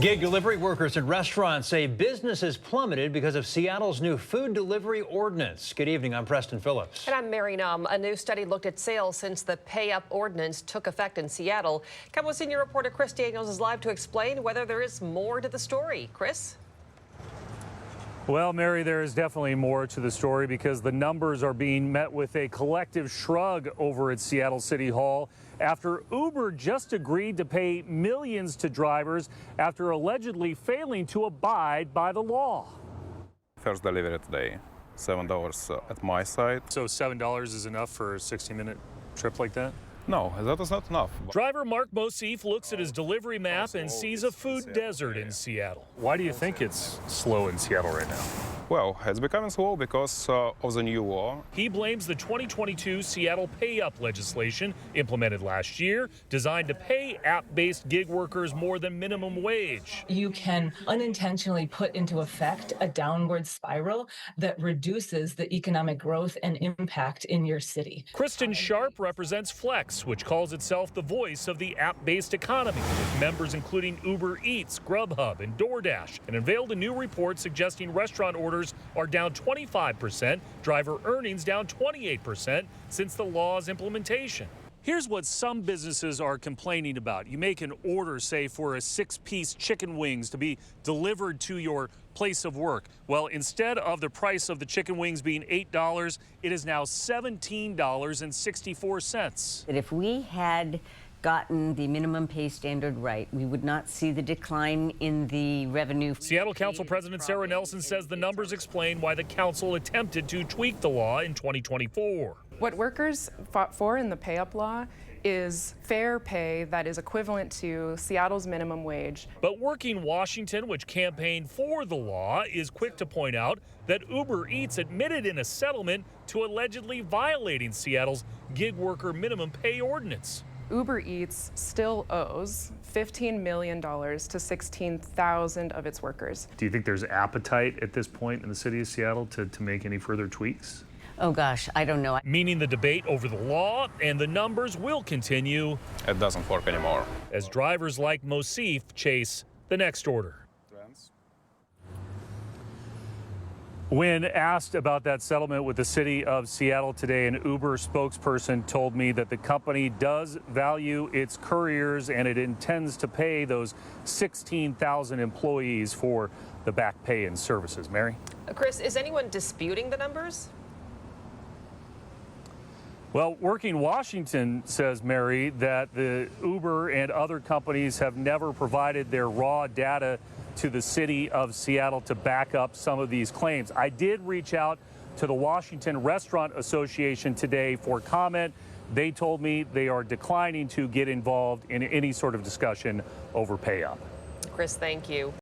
Gig delivery workers in restaurants say business has plummeted because of Seattle's new food delivery ordinance. Good evening, I'm Preston Phillips. And I'm Mary Num. A new study looked at sales since the pay-up ordinance took effect in Seattle. KOMO senior reporter Chris Daniels is live to explain whether there is more to the story. Chris? Well, Mary, there is definitely more to the story because the numbers are being met with a collective shrug over at Seattle City Hall after Uber just agreed to pay millions to drivers after allegedly failing to abide by the law. First delivery today, $7 at my side. So $7 is enough for a 60-minute trip like that? No, that is not enough. Driver Mark Mosif looks at his delivery map and sees a food desert in Seattle. Why do you think it's slow in Seattle right now? Well, it's becoming slow because of the new law. He blames the 2022 Seattle pay-up legislation implemented last year, designed to pay app-based gig workers more than minimum wage. You can unintentionally put into effect a downward spiral that reduces the economic growth and impact in your city. Kristen Sharp represents Flex, which calls itself the voice of the app-based economy, with members including Uber Eats, Grubhub, and DoorDash, and unveiled a new report suggesting restaurant orders are down 25%, driver earnings down 28% since the law's implementation. Here's what some businesses are complaining about. You make an order, say, for a 6-piece chicken wings to be delivered to your place of work. Well, instead of the price of the chicken wings being $8, it is now $17.64. If we had gotten the minimum pay standard right, we would not see the decline in the revenue. Seattle Council President Sarah Nelson says the numbers explain why the council attempted to tweak the law in 2024. What workers fought for in the pay-up law is fair pay that is equivalent to Seattle's minimum wage. But Working Washington, which campaigned for the law, is quick to point out that Uber Eats admitted in a settlement to allegedly violating Seattle's gig worker minimum pay ordinance. Uber Eats still owes $15 million to 16,000 of its workers. Do you think there's appetite at this point in the city of Seattle to make any further tweaks? Oh gosh, I don't know. Meaning the debate over the law and the numbers will continue. It doesn't work anymore. As drivers like Mosif chase the next order. When asked about that settlement with the city of Seattle today, an Uber spokesperson told me that the company does value its couriers and it intends to pay those 16,000 employees for the back pay and services. Mary? Chris, is anyone disputing the numbers? Well, Working Washington says, Mary, that the Uber and other companies have never provided their raw data to the city of Seattle to back up some of these claims. I did reach out to the Washington Restaurant Association today for comment. They told me they are declining to get involved in any sort of discussion over pay up. Chris, thank you.